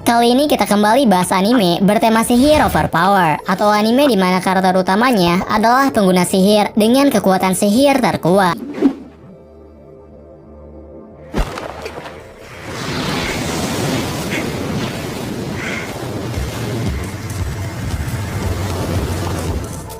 Kali ini kita kembali bahas anime bertema sihir overpower, atau anime di mana karakter utamanya adalah pengguna sihir dengan kekuatan sihir terkuat.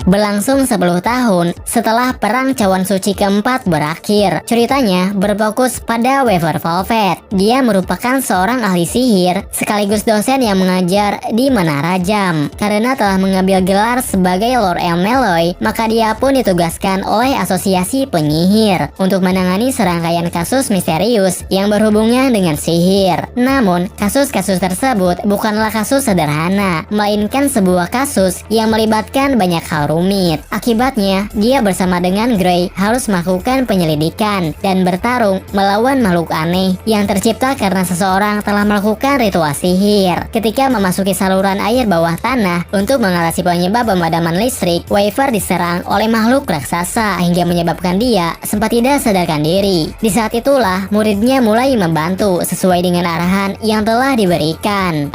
Berlangsung 10 tahun setelah Perang Cawan Suci keempat berakhir. Ceritanya berfokus pada Weaver Velvet. Dia merupakan seorang ahli sihir sekaligus dosen yang mengajar di Menara Jam. Karena telah mengambil gelar sebagai Lord Elmeloy, maka dia pun ditugaskan oleh Asosiasi Penyihir untuk menangani serangkaian kasus misterius yang berhubungan dengan sihir. Namun, kasus-kasus tersebut bukanlah kasus sederhana, melainkan sebuah kasus yang melibatkan banyak hal rumit. Akibatnya, dia bersama dengan Grey harus melakukan penyelidikan dan bertarung melawan makhluk aneh yang tercipta karena seseorang telah melakukan ritual sihir. Ketika memasuki saluran air bawah tanah untuk mengatasi penyebab pemadaman listrik, Weaver diserang oleh makhluk raksasa hingga menyebabkan dia sempat tidak sadarkan diri. Di saat itulah muridnya mulai membantu sesuai dengan arahan yang telah diberikan.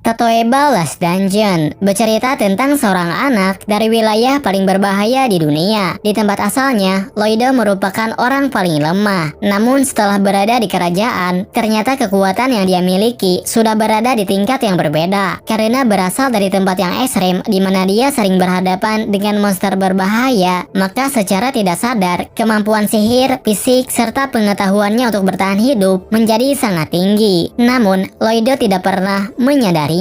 Tatoeba Last Dungeon bercerita tentang seorang anak dari wilayah paling berbahaya di dunia. Di tempat asalnya, Loido merupakan orang paling lemah. Namun setelah berada di kerajaan, ternyata kekuatan yang dia miliki sudah berada di tingkat yang berbeda. Karena berasal dari tempat yang ekstrim di mana dia sering berhadapan dengan monster berbahaya, maka secara tidak sadar, kemampuan sihir, fisik, serta pengetahuannya untuk bertahan hidup menjadi sangat tinggi. Namun, Loido tidak pernah menyadari.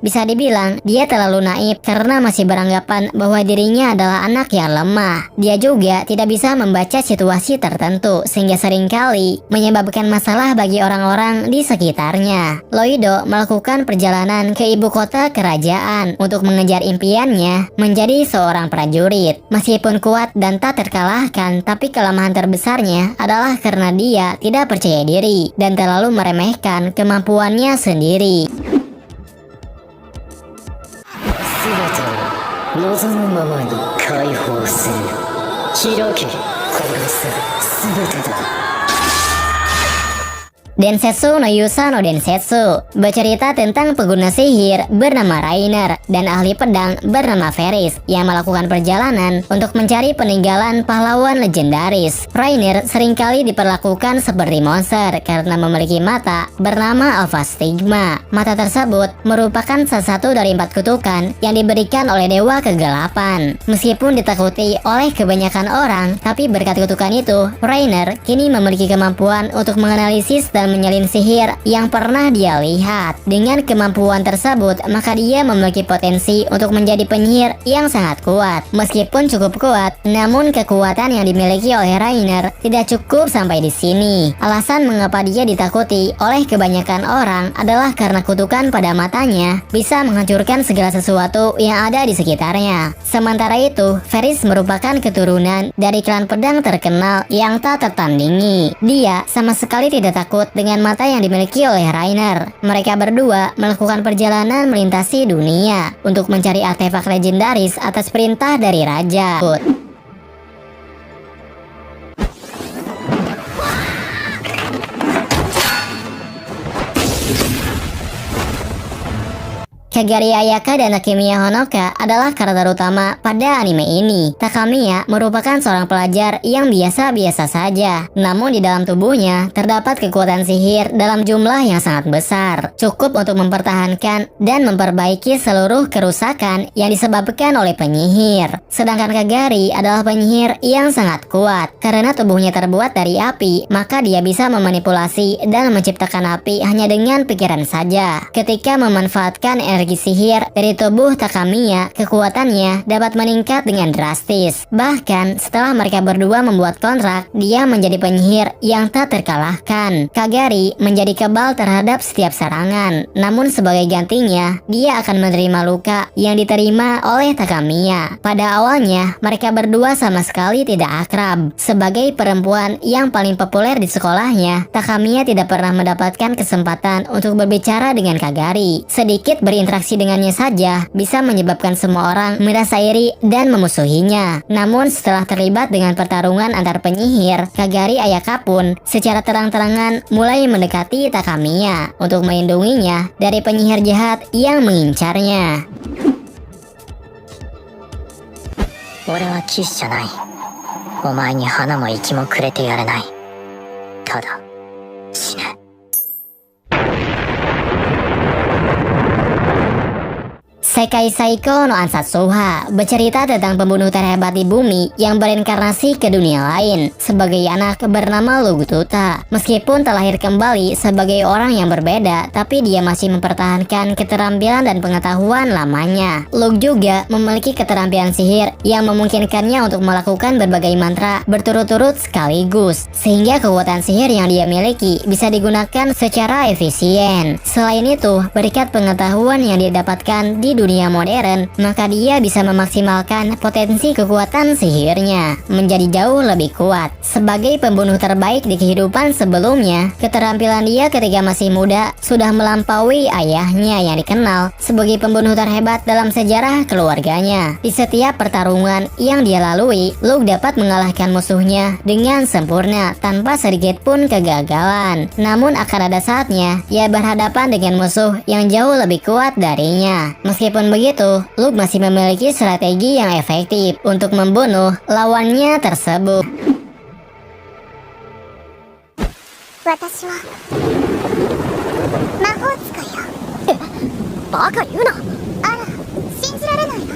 Bisa dibilang dia terlalu naif karena masih beranggapan bahwa dirinya adalah anak yang lemah. Dia juga tidak bisa membaca situasi tertentu sehingga seringkali menyebabkan masalah bagi orang-orang di sekitarnya. Loido melakukan perjalanan ke ibu kota kerajaan untuk mengejar impiannya menjadi seorang prajurit. Meskipun kuat dan tak terkalahkan, tapi kelemahan terbesarnya adalah karena dia tidak percaya diri dan terlalu meremehkan kemampuannya sendiri. 望むままに解放する。開け、殺す、すべてだ。 Densetsu no Yusa no Densetsu bercerita tentang pengguna sihir bernama Rainer dan ahli pedang bernama Ferris yang melakukan perjalanan untuk mencari peninggalan pahlawan legendaris. Rainer seringkali diperlakukan seperti monster karena memiliki mata bernama Alpha Stigma. Mata tersebut merupakan salah satu dari 4 kutukan yang diberikan oleh Dewa Kegelapan. Meskipun ditakuti oleh kebanyakan orang, tapi berkat kutukan itu, Rainer kini memiliki kemampuan untuk menganalisis dan menyalin sihir yang pernah dia lihat. Dengan kemampuan tersebut, maka dia memiliki potensi untuk menjadi penyihir yang sangat kuat. Meskipun cukup kuat, namun kekuatan yang dimiliki oleh Rainer tidak cukup sampai di sini. Alasan mengapa dia ditakuti oleh kebanyakan orang adalah karena kutukan pada matanya bisa menghancurkan segala sesuatu yang ada di sekitarnya. Sementara itu, Ferris merupakan keturunan dari klan pedang terkenal yang tak tertandingi. Dia sama sekali tidak takut dengan mata yang dimiliki oleh Rainer. Mereka berdua melakukan perjalanan melintasi dunia untuk mencari artefak legendaris atas perintah dari Raja. Kagari Ayaka dan Takemiya Honoka adalah karakter utama pada anime ini. Takemiya merupakan seorang pelajar yang biasa-biasa saja, namun di dalam tubuhnya terdapat kekuatan sihir dalam jumlah yang sangat besar, cukup untuk mempertahankan dan memperbaiki seluruh kerusakan yang disebabkan oleh penyihir. Sedangkan Kagari adalah penyihir yang sangat kuat. Karena tubuhnya terbuat dari api, maka dia bisa memanipulasi dan menciptakan api hanya dengan pikiran saja. Ketika memanfaatkan energi energi sihir dari tubuh Takamiya, kekuatannya dapat meningkat dengan drastis. Bahkan setelah mereka berdua membuat kontrak, dia menjadi penyihir yang tak terkalahkan. Kagari menjadi kebal terhadap setiap serangan. Namun sebagai gantinya, dia akan menerima luka yang diterima oleh Takamiya. Pada awalnya, mereka berdua sama sekali tidak akrab. Sebagai perempuan yang paling populer di sekolahnya, Takamiya tidak pernah mendapatkan kesempatan untuk berbicara dengan Kagari. Sedikit berinteraksi dengannya saja bisa menyebabkan semua orang merasa iri dan memusuhinya. Namun setelah terlibat dengan pertarungan antar penyihir, Kagari Ayaka pun secara terang-terangan mulai mendekati Takamiya untuk melindunginya dari penyihir jahat yang mengincarnya. 俺は騎士じゃない。お前に花も息もくれてやれない。ただ死ね。 Sekai Saiko no Ansatsuha bercerita tentang pembunuh terhebat di bumi yang bereinkarnasi ke dunia lain sebagai anak bernama Lugututa. Meskipun terlahir kembali sebagai orang yang berbeda, tapi dia masih mempertahankan keterampilan dan pengetahuan lamanya. Lug juga memiliki keterampilan sihir yang memungkinkannya untuk melakukan berbagai mantra berturut-turut sekaligus, sehingga kekuatan sihir yang dia miliki bisa digunakan secara efisien. Selain itu, berkat pengetahuan yang dia dapatkan di dunia modern, maka dia bisa memaksimalkan potensi kekuatan sihirnya menjadi jauh lebih kuat. Sebagai pembunuh terbaik di kehidupan sebelumnya, keterampilan dia ketika masih muda sudah melampaui ayahnya yang dikenal sebagai pembunuh terhebat dalam sejarah keluarganya. Di setiap pertarungan yang dia lalui, Luke dapat mengalahkan musuhnya dengan sempurna tanpa sedikit pun kegagalan. Namun akan ada saatnya ia berhadapan dengan musuh yang jauh lebih kuat darinya. Meskipun begitu, Luke masih memiliki strategi yang efektif untuk membunuh lawannya tersebut. 私は魔法使いよ。バカ言うな。あら、信じられないわ。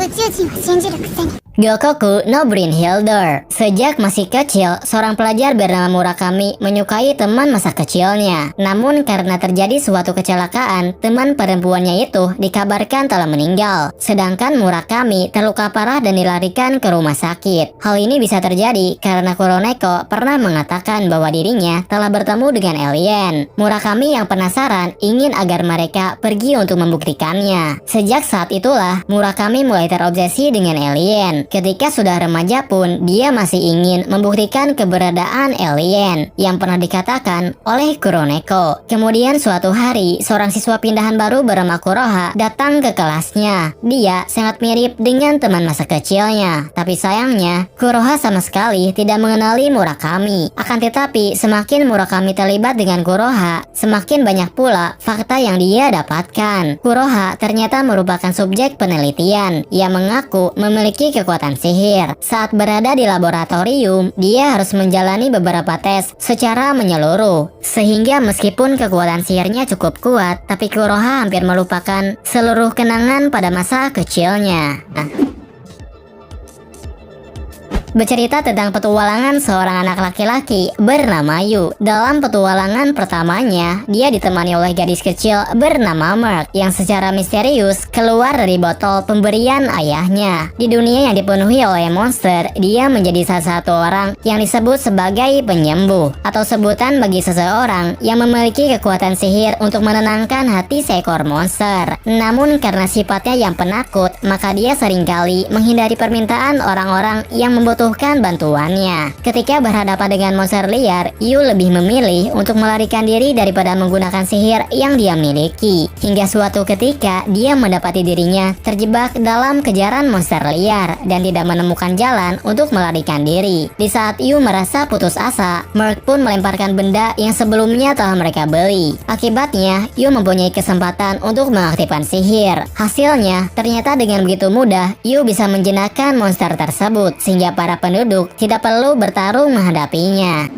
宇宙人は信じるくせに。 Gokoku no Brynhilder. Sejak masih kecil, seorang pelajar bernama Murakami menyukai teman masa kecilnya. Namun karena terjadi suatu kecelakaan, teman perempuannya itu dikabarkan telah meninggal. Sedangkan Murakami terluka parah dan dilarikan ke rumah sakit. Hal ini bisa terjadi karena Kuroneko pernah mengatakan bahwa dirinya telah bertemu dengan alien. Murakami yang penasaran ingin agar mereka pergi untuk membuktikannya. Sejak saat itulah, Murakami mulai terobsesi dengan alien. Ketika sudah remaja pun, dia masih ingin membuktikan keberadaan alien yang pernah dikatakan oleh Kuroneko. Kemudian suatu hari, seorang siswa pindahan baru bernama Kuroha datang ke kelasnya. Dia sangat mirip dengan teman masa kecilnya. Tapi sayangnya, Kuroha sama sekali tidak mengenali Murakami. Akan tetapi, semakin Murakami terlibat dengan Kuroha, semakin banyak pula fakta yang dia dapatkan. Kuroha ternyata merupakan subjek penelitian yang mengaku memiliki kekuatan sihir. Saat berada di laboratorium, dia harus menjalani beberapa tes secara menyeluruh. Sehingga meskipun kekuatan sihirnya cukup kuat, tapi Kuroha hampir melupakan seluruh kenangan pada masa kecilnya. Bercerita tentang petualangan seorang anak laki-laki bernama Yu. Dalam petualangan pertamanya, dia ditemani oleh gadis kecil bernama Merk yang secara misterius keluar dari botol pemberian ayahnya. Di dunia yang dipenuhi oleh monster, dia menjadi salah satu orang yang disebut sebagai penyembuh, atau sebutan bagi seseorang yang memiliki kekuatan sihir untuk menenangkan hati seekor monster. Namun karena sifatnya yang penakut, maka dia seringkali menghindari permintaan orang-orang yang membutuhkan bantuannya. Ketika berhadapan dengan monster liar, Yu lebih memilih untuk melarikan diri daripada menggunakan sihir yang dia miliki. Hingga suatu ketika, dia mendapati dirinya terjebak dalam kejaran monster liar dan tidak menemukan jalan untuk melarikan diri. Di saat Yu merasa putus asa, Merk pun melemparkan benda yang sebelumnya telah mereka beli. Akibatnya, Yu mempunyai kesempatan untuk mengaktifkan sihir. Hasilnya, ternyata dengan begitu mudah, Yu bisa menjenakkan monster tersebut, sehingga para penduduk tidak perlu bertarung menghadapinya.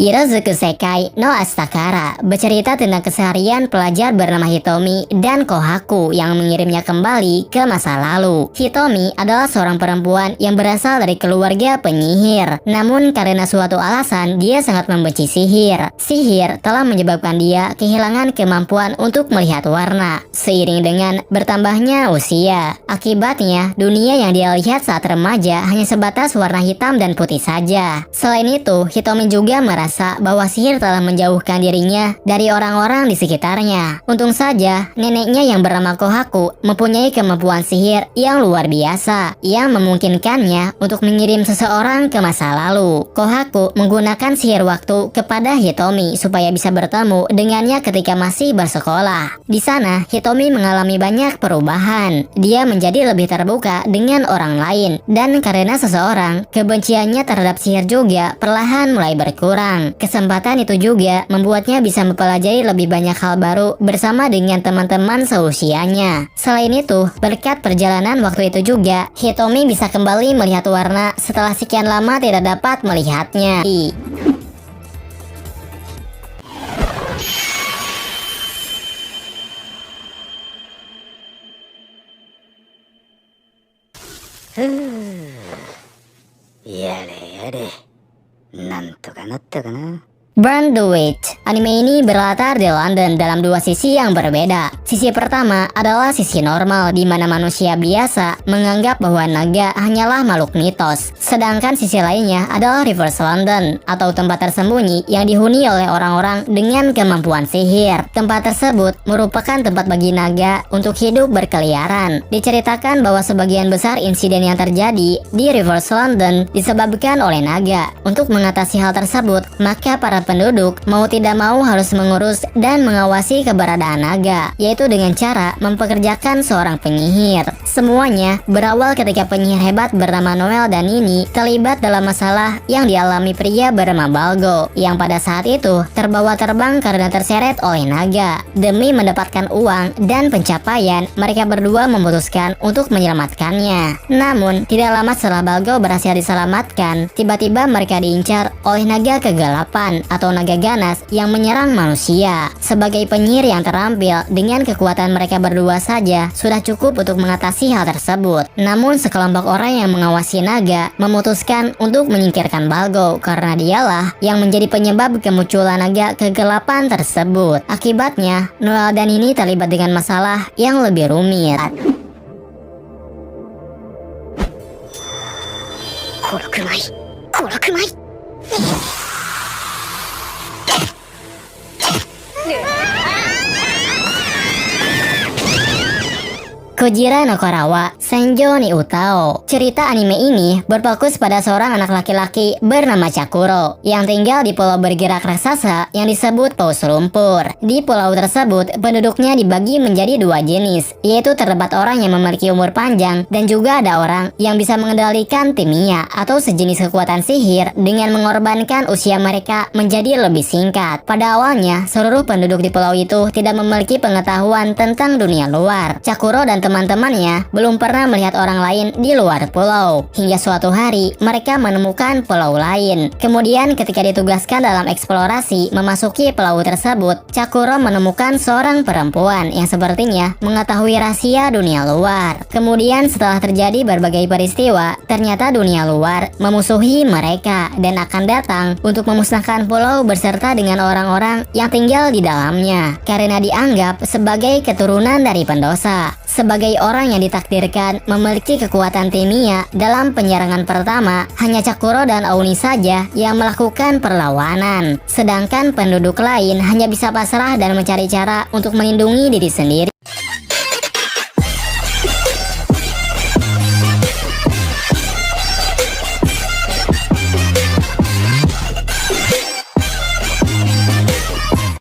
Irozuku Sekai no Astakara bercerita tentang keseharian pelajar bernama Hitomi dan Kohaku yang mengirimnya kembali ke masa lalu. Hitomi adalah seorang perempuan yang berasal dari keluarga penyihir. Namun karena suatu alasan dia sangat membenci sihir. Sihir telah menyebabkan dia kehilangan kemampuan untuk melihat warna seiring dengan bertambahnya usia. Akibatnya dunia yang dia lihat saat remaja hanya sebatas warna hitam dan putih saja. Selain itu, Hitomi juga merasa bahwa sihir telah menjauhkan dirinya dari orang-orang di sekitarnya. Untung saja, neneknya yang bernama Kohaku mempunyai kemampuan sihir yang luar biasa yang memungkinkannya untuk mengirim seseorang ke masa lalu. Kohaku menggunakan sihir waktu kepada Hitomi supaya bisa bertemu dengannya ketika masih bersekolah. Di sana, Hitomi mengalami banyak perubahan. Dia menjadi lebih terbuka dengan orang lain, dan karena seseorang, kebenciannya terhadap sihir juga perlahan mulai berkurang. Kesempatan itu juga membuatnya bisa mempelajari lebih banyak hal baru bersama dengan teman-teman seusianya. Selain itu, berkat perjalanan waktu itu juga, Hitomi bisa kembali melihat warna setelah sekian lama tidak dapat melihatnya. Burn the Witch. Anime ini berlatar di London dalam dua sisi yang berbeda. Sisi pertama adalah sisi normal di mana manusia biasa menganggap bahwa naga hanyalah makhluk mitos. Sedangkan sisi lainnya adalah Reverse London atau tempat tersembunyi yang dihuni oleh orang-orang dengan kemampuan sihir. Tempat tersebut merupakan tempat bagi naga untuk hidup berkeliaran. Diceritakan bahwa sebagian besar insiden yang terjadi di Reverse London disebabkan oleh naga. Untuk mengatasi hal tersebut, maka para penduduk mau tidak mau harus mengurus dan mengawasi keberadaan naga, yaitu dengan cara mempekerjakan seorang penyihir. Semuanya berawal ketika penyihir hebat bernama Noel dan Nini terlibat dalam masalah yang dialami pria bernama Balgo, yang pada saat itu terbawa terbang karena terseret oleh naga. Demi mendapatkan uang dan pencapaian, mereka berdua memutuskan untuk menyelamatkannya. Namun, tidak lama setelah Balgo berhasil diselamatkan, tiba-tiba mereka diincar oleh naga kegelapan atau naga ganas yang menyerang manusia. Sebagai penyihir yang terampil, dengan kekuatan mereka berdua saja sudah cukup untuk mengatasi hal tersebut. Namun sekelompok orang yang mengawasi naga memutuskan untuk menyingkirkan Balgo karena dialah yang menjadi penyebab kemunculan naga kegelapan tersebut. Akibatnya, Noel dan ini terlibat dengan masalah yang lebih rumit. Kojira no Korawa Senjo ni Utao. Cerita anime ini berfokus pada seorang anak laki-laki bernama Chakuro yang tinggal di pulau bergerak raksasa yang disebut Paus Lumpur. Di pulau tersebut, penduduknya dibagi menjadi dua jenis, yaitu terdapat orang yang memiliki umur panjang dan juga ada orang yang bisa mengendalikan timia atau sejenis kekuatan sihir dengan mengorbankan usia mereka menjadi lebih singkat. Pada awalnya, seluruh penduduk di pulau itu tidak memiliki pengetahuan tentang dunia luar. Chakuro dan teman-temannya belum pernah melihat orang lain di luar pulau. Hingga suatu hari, mereka menemukan pulau lain. Kemudian ketika ditugaskan dalam eksplorasi memasuki pulau tersebut, Chakuro menemukan seorang perempuan yang sepertinya mengetahui rahasia dunia luar. Kemudian setelah terjadi berbagai peristiwa, ternyata dunia luar memusuhi mereka dan akan datang untuk memusnahkan pulau beserta dengan orang-orang yang tinggal di dalamnya karena dianggap sebagai keturunan dari pendosa. Sebagai orang yang ditakdirkan memiliki kekuatan timia dalam penyerangan pertama, hanya Chakuro dan Auni saja yang melakukan perlawanan. Sedangkan penduduk lain hanya bisa pasrah dan mencari cara untuk melindungi diri sendiri.